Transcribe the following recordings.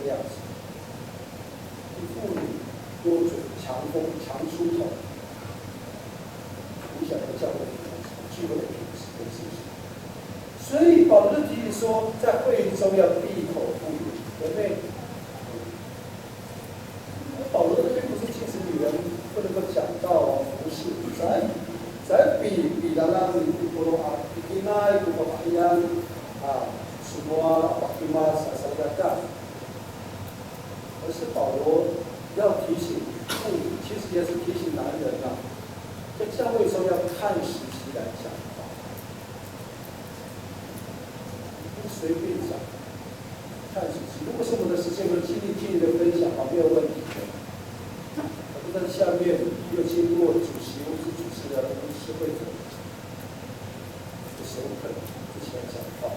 样子。妇女多嘴、强风、强出头，影响到教会聚会的品质跟秩序。所以保罗就提醒说，在会议中要闭口不语，对不对？保罗这边不是禁止女人不能够讲道服侍，在比拉拉里布罗阿比奈布罗阿亚什么巴基马萨萨加干，而是保罗要提醒妇女，其实也是提醒男人在教会中要看时机来讲话，不随便讲，看时机。如果是我们的时间和精力尽力的分享没有问题的。但是下面又经过主席或是主持人或是会者的首肯之前讲话，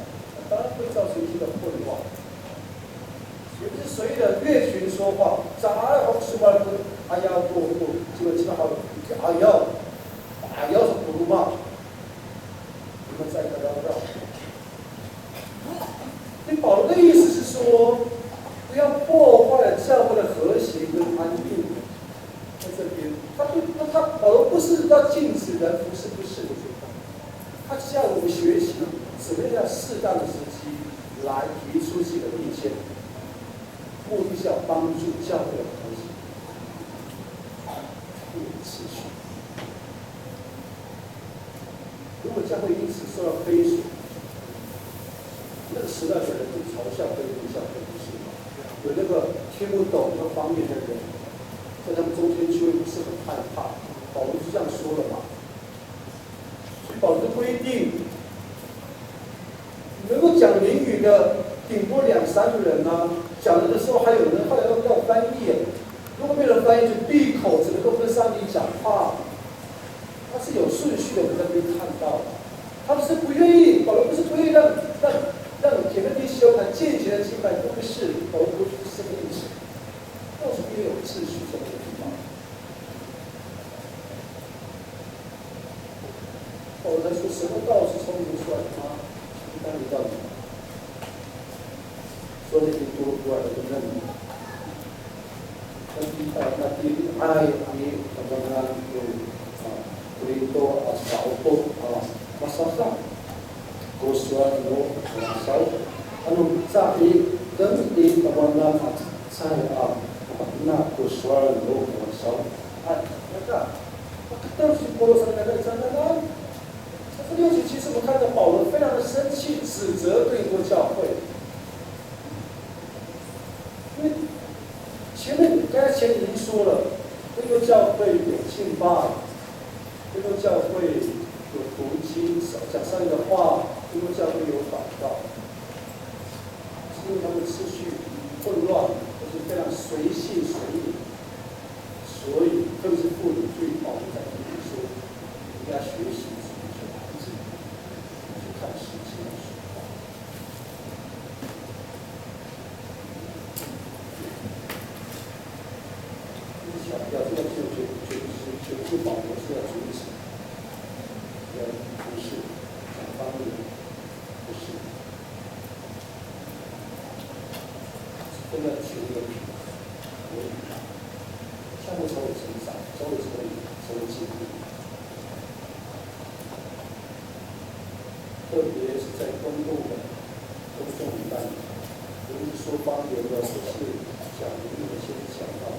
当然会造成一些的混乱。也是随着乐群说话，咋好吃饭不？哎呀不，这个基本上哎呀是不如嘛？你们再聊聊。所以保罗的意思是说，不要破坏了教会的和谐跟安定。在这边，他保罗不是要禁止人服侍，不是，他是要我们学习怎么样适当的时机来提出自己的意见，目的是要帮助教会的和谐，持续。如果教会因此受到亏损，那个时代的人就嘲笑非利教会，不是吗？有那个听不懂这方面的人。在他们中间就会不是很害怕，保罗就这样说了嘛。所以保罗的规定，能够讲灵语的顶多2、3个人讲了的时候还有人后来要翻译，如果没有人翻译就闭口，只能够跟上帝讲话，它是有顺序的，我们在这边看到。他们是不愿意，保罗不是不愿意让姐妹弟兄来间接的敬拜，不是，保罗不是这个意思。倒是因为有秩序在这个地方。我才说什么道是聪明出来的吗？一般的道理。说那些多出来的都认为，那第爱你什么呢？有普林多少波马萨萨，古时候有少，在跟你什么呢？在那古时候有少，那个，但是波罗上面那个真的呢？这6节其实我们看到保罗非常的生气，指责对多教会，因为刚才前面已经说了，对多教会有敬拜，对多教会有读经，讲上帝的话，对多教会有祷告，是因为他们秩序混乱，而且非常随性随意，所以更是妇女对保罗在这里说，应该学习。看时机的时候，强调这个就保罗是要阻止，不是两方面，不是，真的取一个平衡，相互成为成长，成为进步。特别是在公众礼拜里，无论是说方言的，或是讲灵的，先讲到，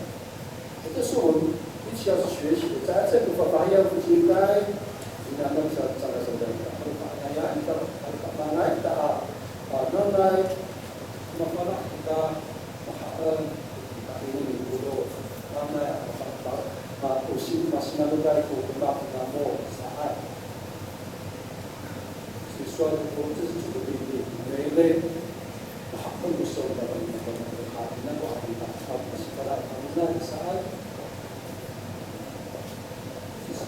这是我们一起要去学习的。在这个方言不应该，应该能讲什么的？方言应该方言的能来，那么那不多，那不行，那都该不那么啥爱。说我们这是主的命令，每类更不受到那个那个是把它那个啥，就是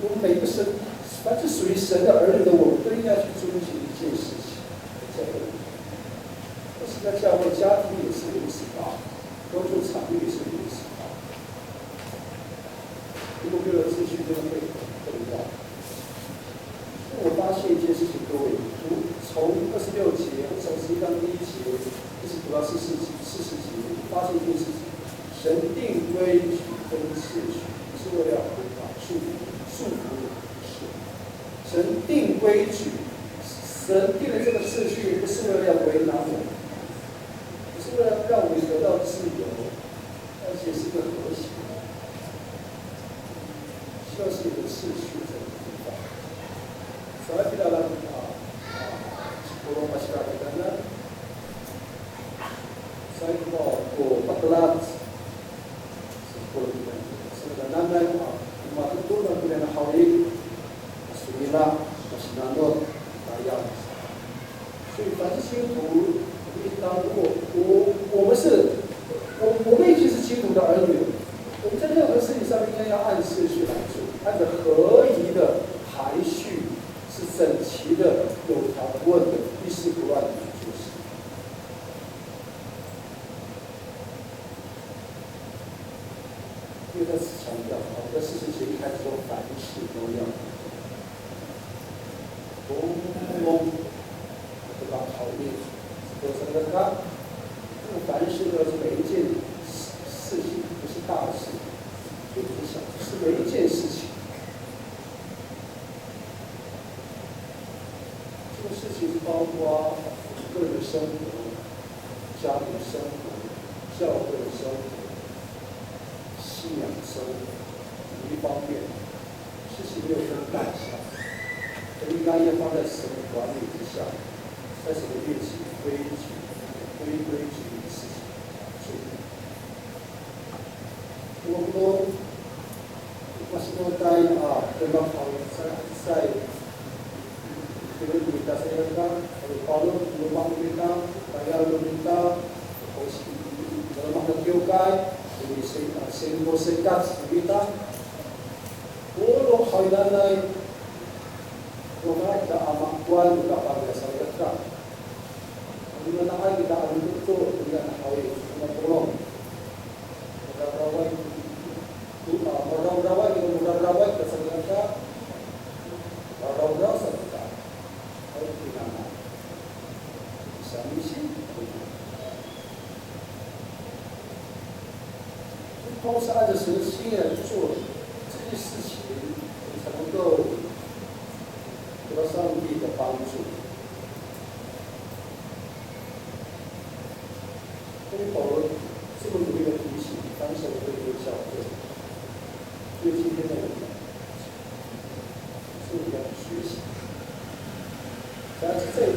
我们每个神，凡是属于神的儿女的，我们都应该去遵循一件事情，这个，不是在教会、家庭也是如此啊，工作场域也是如此啊。如果没有秩序，真的会混乱。我发现一件事情，各位，从26节，从11章第1节，一直读到44节，规矩跟秩序，不是为了束缚你，是神定规矩，神定的这个秩序，不是为了为难我们，不是为了让我们得到自由，而且是个和谐，需要是一个秩序在地方。Saya tidak lagi sebelum masyarakat karena saya mau patlat sebelum sebenarnya cuma itu nak kena hari sembilan masih ayam， 所以凡是信徒，当我们已经是基督的儿女，我们在任何事情上面应该要按次序来做，按照合宜的排序。是整齐的、有条不紊的、一丝不乱的去做事。因为他是强调，在40节一开始说，凡事都要对吧？考虑，说这个凡事都是每一件事情，不是大事，也不是小事，是每一件事情。事情包括个人的生活、家庭生活、教会的生活、信仰生活，一方面，事情没有分大小，都应该要放在神的管理之下，在神的运行规矩的事情处理。我是说在对方考在。Kita minta saya kan, kalau rumah kita, bayar kita, dalam makna kyokai, ini sehingga sekat kita, kalau hal lain, kalau kita amat kuat, kita pakai saya kan, kalau nak kita ambil itu dengan hal yang tolong, merawat kita saya kan, merawat saya. 相信，都是按照神的心意来做这件事情，才能够得到上帝的帮助。所以保罗这么努力的提醒当时的这个教会，对今天的我们是要学习。但是这个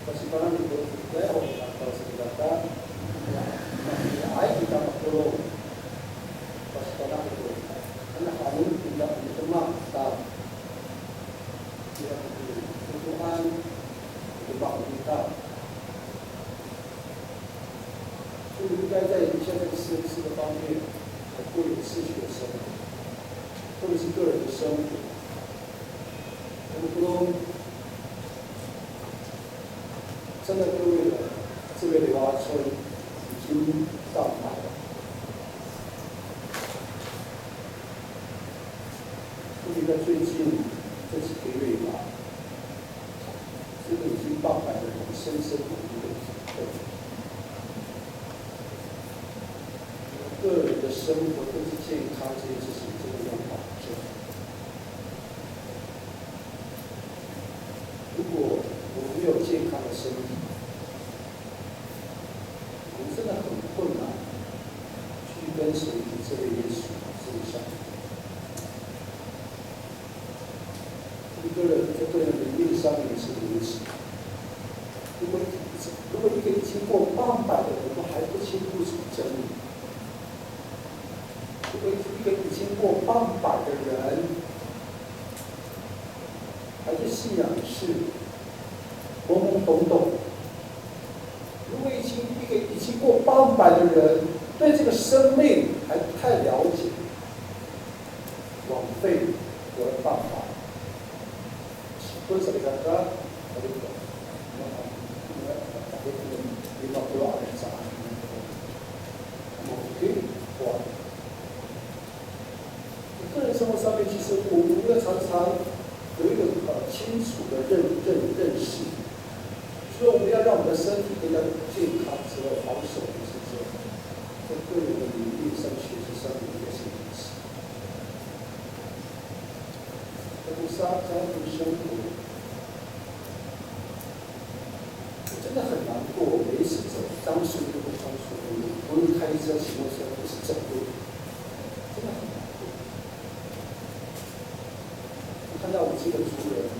Bagaimana itu saya atau senjata ayat kita perlu waspada itu karena kamu tidak diterima tak tidak Tuhan jebak kita， 所以应该在现在4个方面过有秩序的生活，特别是个人的生活，我们不能。真的各位的这个柳花村已经上台了，特别在最近这几个月以来，这个已经800的人深深努力的体会，个人的生活跟健康这件事情真的要保证。如果我们没有健康的身体，我们真的很困难去跟随这位耶稣身上。一个人在个人的命上面是如此。如果一个经过800的人都还不清楚真理，如果一个已经过800的人还对信仰是懵懵懂懂，如果一个已经过800的人对这个生命还不太了解，枉费我的办法。Terus saya kata, mungkin kuat。个人生活上面，其实我们要常常有一个清楚的认识，所以我们要让我们的身体更加健康之后，保守的是这样。在个人当属的不当属的，无论开车、骑摩托车，都是正路，真的很难过。我看到我这个族人，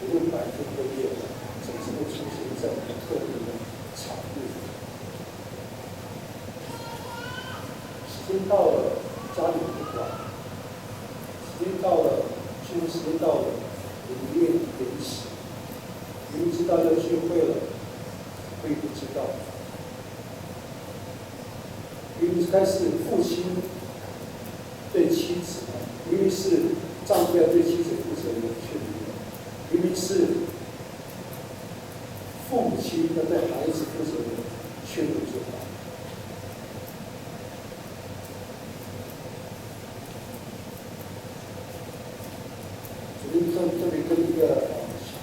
无论白天或夜晚，总是会出现在很特定的场域。时间到了，家里不管；时间到了，聚会时间到了，营业延迟。明明知道要聚会了，会不知道。明明开始父亲对妻子，明明是丈夫要对妻子负责任，却没有；明明是父母亲要对孩子负责任，却没有做到。昨天特别跟一个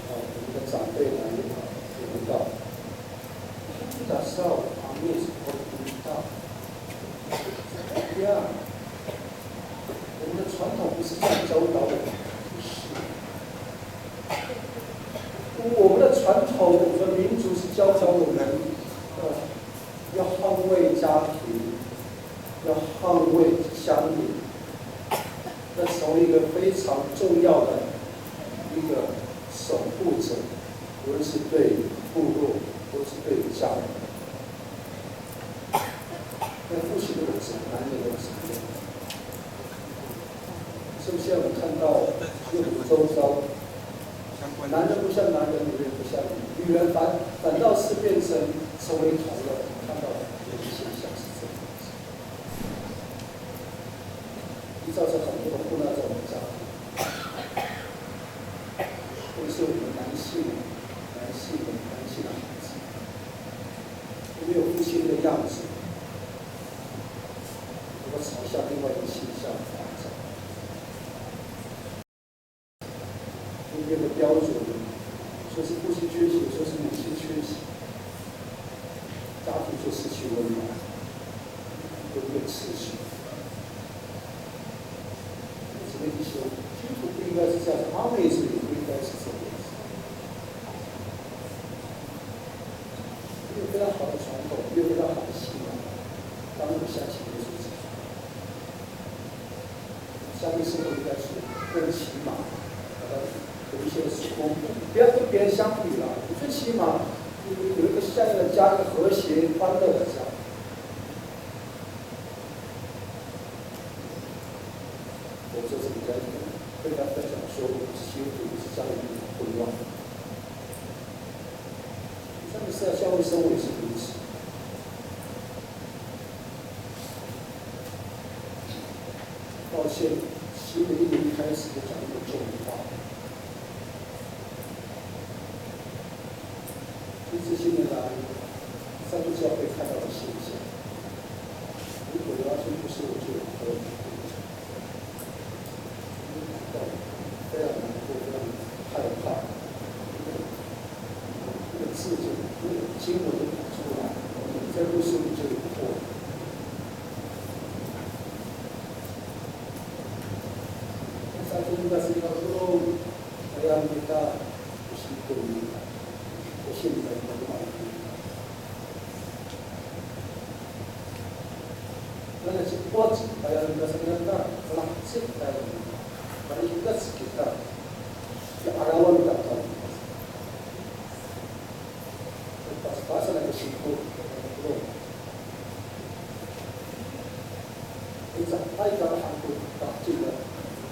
我们的长辈来聊到，打扫旁边是我不知道。呀，我们的传统不是这样教导的，不是。我们的传统，我们的民族是教导我们，要捍卫家庭，要捍卫乡邻，要成为一个非常重要的一个守护者，无论是对部落，或是对家人。那父亲的责任，男人的责任，是不是？现在我们看到又有周遭，男人不像男人，女人不像女人，反倒是变成为同了。我们看到有些现象是这样子，造成很多的混乱在我们家庭，特别是我们男性的孩子，没有父亲的样子。朝向另外一个倾向发展，今天的标准，说是父亲缺席，说是母亲缺席，家庭就失去温暖，有一个秩序。姊妹弟兄，基督徒不应该是这样，阿妹子也不应该是这样子。有非常好的传统，有非常好的习惯，当我们相信耶稣。相对生活应该是更起码，有一些时空，不要跟别人相比了。你最起码有一个像一个家，一个和谐、欢乐的家。我这次跟大家分享说，基督徒是家里面混乱。上面是要教会生活也是如此。抱歉，新的一年一开始就讲一个重话。这些年来，上帝教会看到的现象，如果完全不是我就可以，非常难过，非常害怕。那个字就那个经文就跑出来，在路上就有破。Kita sila tulong kaya kita bersyukur bersyukur kepada Allah. Karena cepat kaya kita sebenarnya telah cipta pada kita yang arawan kata. Pas-pas lagi bersyukur tulong. Kita sampai ke hati tak juga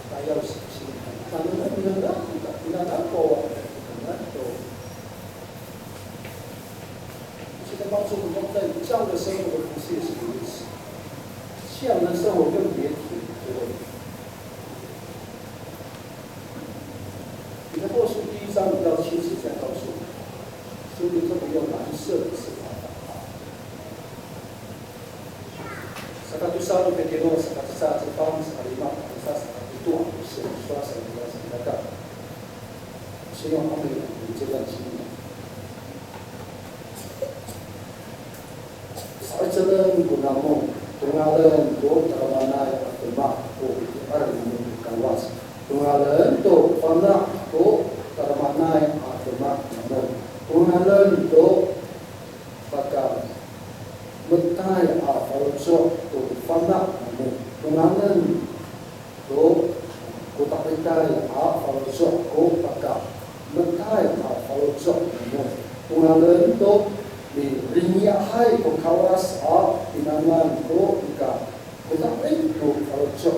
kaya usaha. 那难过，很难过。现在帮助我们在这样的生活的服饰也是如此，这样的生活更别提，对不对？你的后书第1章5到7节在告诉我们，所以特别用蓝色的字法打它。Satu satu petino satu satu tahun sekali mak itu aku suasa mereka 希望他们有这段经历。Sarjana gunamu tungalan do taramana atma ko arun kawas tungalan do pana ko falojok ko baka mentai falojok mo tungalan to di rinia hai ko kawas pinangan ko ika kita ko falojok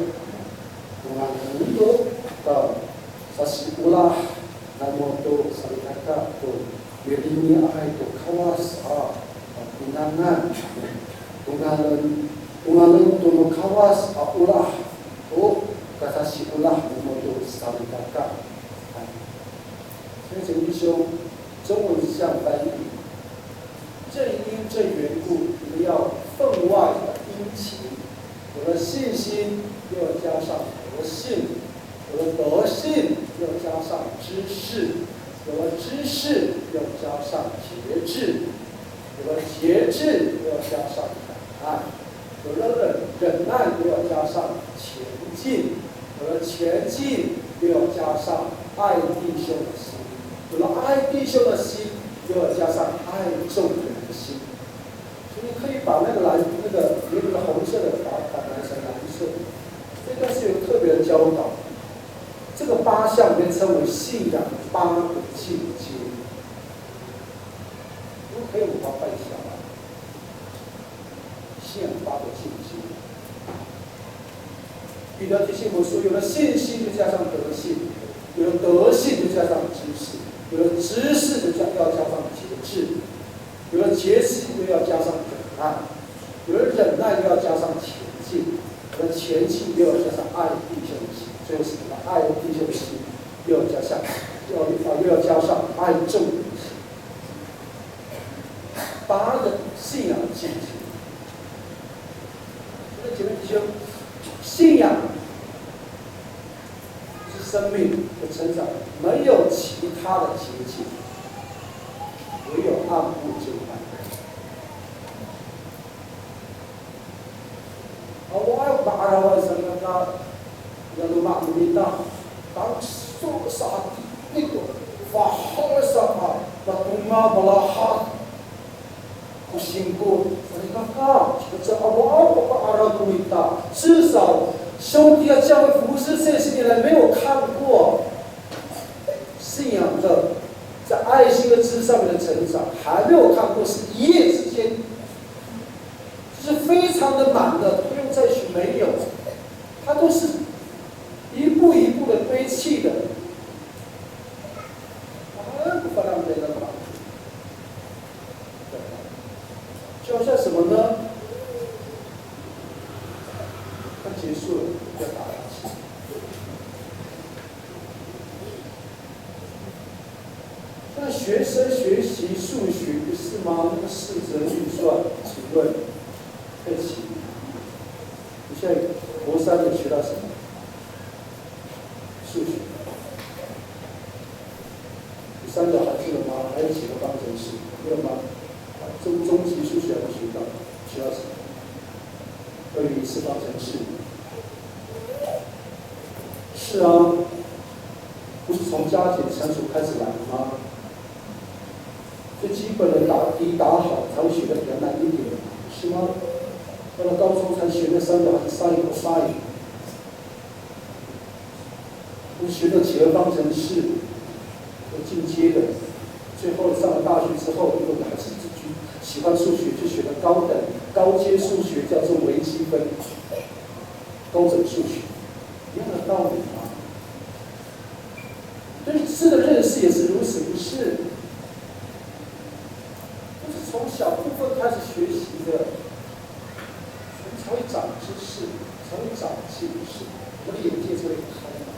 tungalan to sasikulah namoto salikaka to di rinia hai ko kawas pinangan tungalan to no kawas ulah kata si ulah memoto salikaka，所以请弟兄，中文是这样翻译：正因这缘故，你们要分外的殷勤，有了信心，又要加上德性；有了德性，又要加上知识；有了知识，又要加上节制；有了节制，又要加上忍耐；有了忍耐，又要加上前进。有了前进，又要加上爱弟兄的心；有了爱弟兄的心，又要加上爱众人的心。所以你可以把那个原本的红色的把蓝成蓝色。这段是有特别的教导。这个8项被称为信仰8个境界。我们可以5号半下来。信仰8个境界。彼得提醒我说：有了信心，就加上德性；有了德性，就加上知识；有了知识，就要加上节制；有了节制，又要加上忍耐；有了忍耐，又要加上前进；有了前进，又要加上爱弟兄的心；最后是什么？爱弟兄的心，又要加上爱众人的心。8个信仰的境界。所以姐妹弟兄。信仰是生命的成长，没有其他的捷径，唯有按部就班。Allah Ta'ala sangat yang meminta tak sok saat itu faham sama batuma balahat kusimku mereka这Allah Ta'ala 至少兄弟要教会服侍这些年来没有看过信仰的在爱心的枝上面的成长，还没有看过是一夜之间，就是非常的满的，不用再去没有，它都是一步一步的堆砌的。就好像什么呢？它结束了，要打下去。那学生学习数学不是吗？那个试着运算，请问佩奇，你现在国3你学到什么？数学。你3角还记得吗？还有几个方程式？没有吗？中级数学还没学到，学到什么？2与1次方程式。是啊，不是从加减乘除开始来吗？最基本的打题打好，才会学得比较难一点，是吗？到了高中才学那3角还是sin cos，不是学的几何方程式，有进阶的。最后上了大学之后，如果还是喜欢数学，就学的高阶数学，叫做微积分、高等数学，一样的道理嘛。对字的认识也是如此，不是？都是从小部分开始学习的，才会长知识，才会长见识，我的眼界才会开嘛。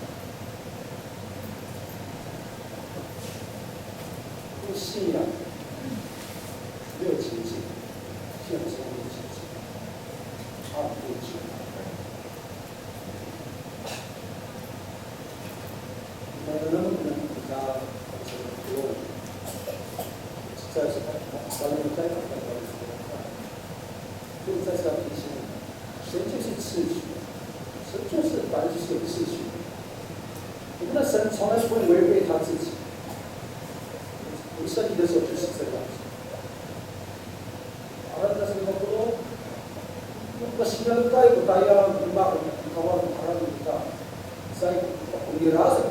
因为信仰没有捷径，信仰是没有捷径，按部就班。能不能给他这个不用？再是完了再搞再搞，所以再次要提醒你，神就是秩序，神就是反正就是有秩序。我们的神从来不会违背他自己。你身体的时候就是这样子。好了，那是什么不？那新的该不该呀？你把你搞完，把它给他，再你拉着。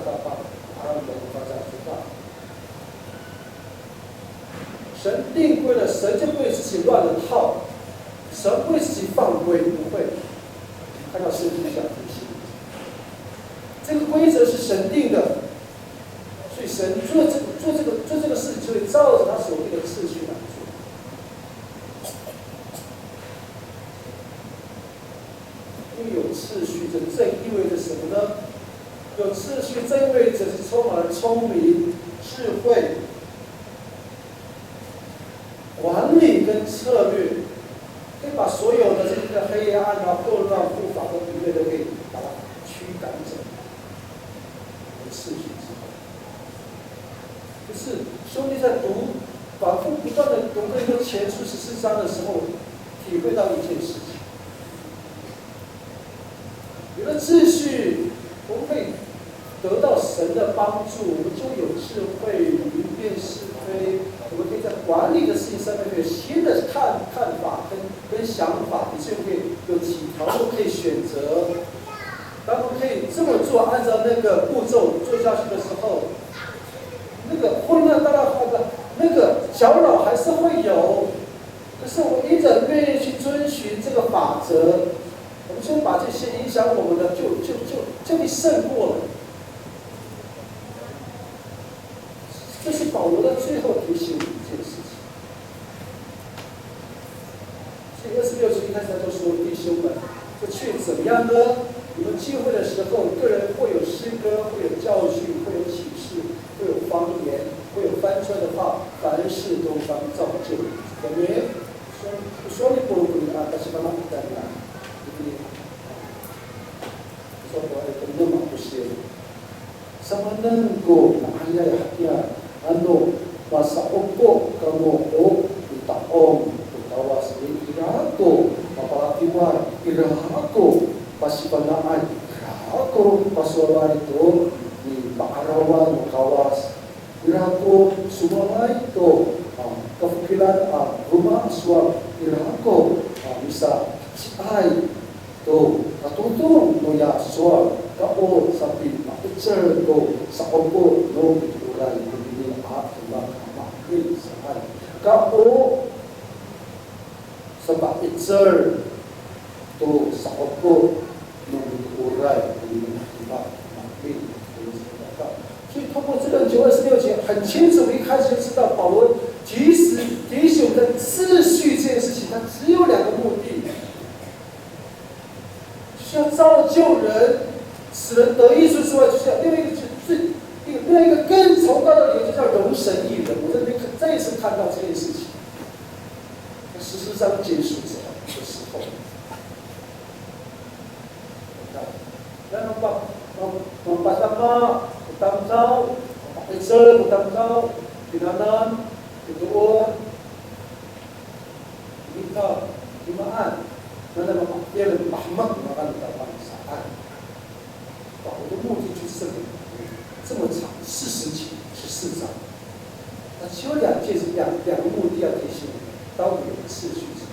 他们发展不大。神定规了，神就不会自己乱了套，神不会自己犯规，不会。看到圣经讲这些，这个规则是神定的，所以神做这个事情，就会照着他所定的次序来做。因为有次序，这意味着什么呢？有次序，这意味着是充满了聪明、智慧、管理跟策略，可以把所有的这个黑暗啊、混乱、不法的一类都可以把它驱赶走。有次序之后，就是兄弟在反复不断的读这个前书14章的时候，体会到一件事情。有了秩序，我们可以得到神的帮助，我们就有智慧，明辨是非。我们可以在管理的事情上面有新的看法跟想法，以至于可以有几条路可以选择。当我们可以这么做，按照那个步骤做下去的时候，那个混乱当然那个搅扰还是会有，可是我因着愿意去遵循这个法则。我们就把这些影响我们的，就可以胜过了。这是保罗的最后提醒我们一件事情。所以26节一开始他就说：“弟兄们，这却怎样呢？你们聚会的时候，个人会有诗歌，会有教训，会有启示，会有方言，会有翻出来的话，凡事都当造就。我们说你不如啊，但是把它不干了。”说我的那么不是，什么能够拿来呀？masa opo kamu itaom utawas irako mapalakiwan irako pasipanaan irako pasualan itu di paarawan kawas irako sumai itu kefikiran rumah suam irako bisa ai to katutung no ya suam kao sapi makcer to sa opo no iturai ini atma makil sahan kao sebab itzer to sa opo no iturai ini atma makil 所以通过这个9、26节，很清楚，一开始就知道保罗即使提醒我们的秩序这件事情，它只有2个目的。需要造就人，使人得益处之外，就是另外一个更崇高的理由，就叫容神益人。我这边再一次看到这件事情。14章结束之后的时候，然后把什么当招，把这不当招，pinanan, tutuon, kita, limaan.那么别人把梦把它的答案，我的目的就是这么长40节14章，那只有2个目的要提醒我们：当我们有次序之后，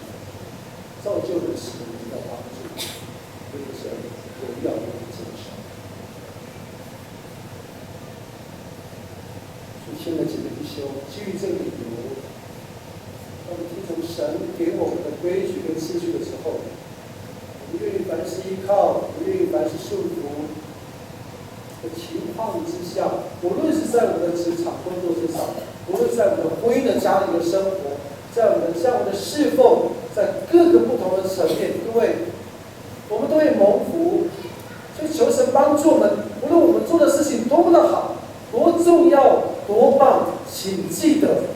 造就人使人得到帮助，这就是荣耀我们的真神。所以现在几个弟兄，基于这个理由。当我们听从神给我们的规矩跟次序的时候，我们愿意凡事依靠，不愿意凡事顺服的情况之下，无论是在我们的职场工作之上，无论在我们的婚姻的家庭的生活，在我们的侍奉，在各个不同的层面，各位，我们都会蒙福。所以求神帮助我们，无论我们做的事情多么的好，多重要，多棒，请记得。